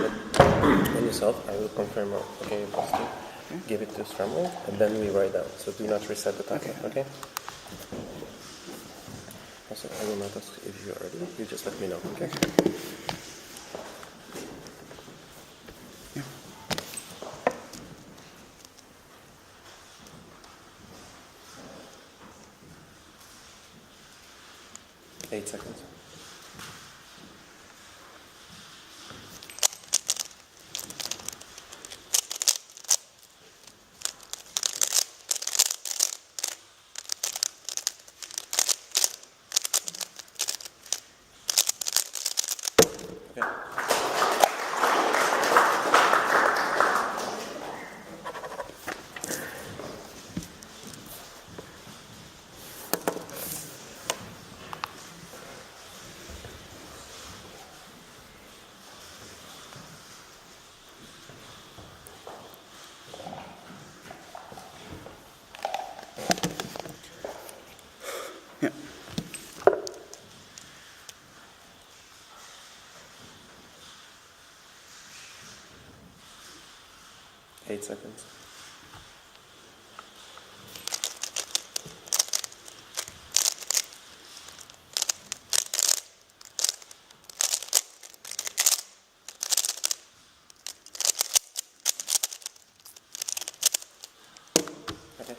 on yourself. I will confirm. Okay, positive. Give it to Strumway, and then we write down. So do not reset the timer. Okay. Also, I will not ask if you are ready. You just let me know. Okay. Yeah. 8 seconds. Okay. 8 seconds. Okay.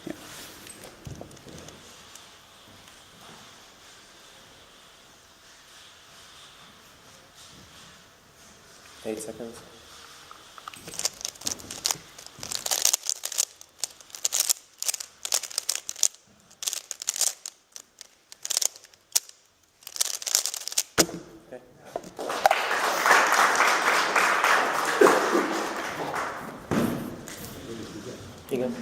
Yeah. 8 seconds. Okay. Igen.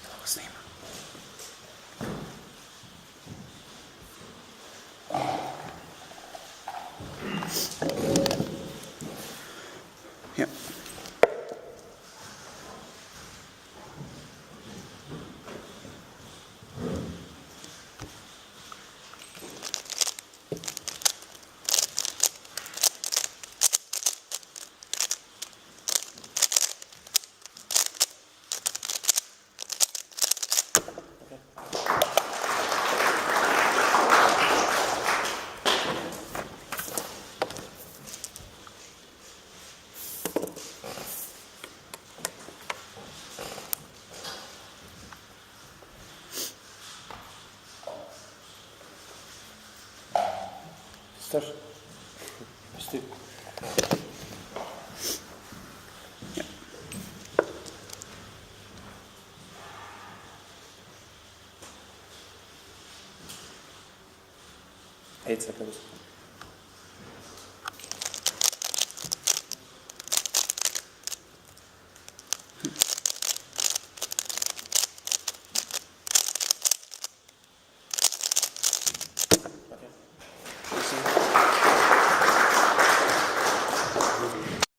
Dolgozném. Yeah. Start. Stu. Yeah. 8 seconds.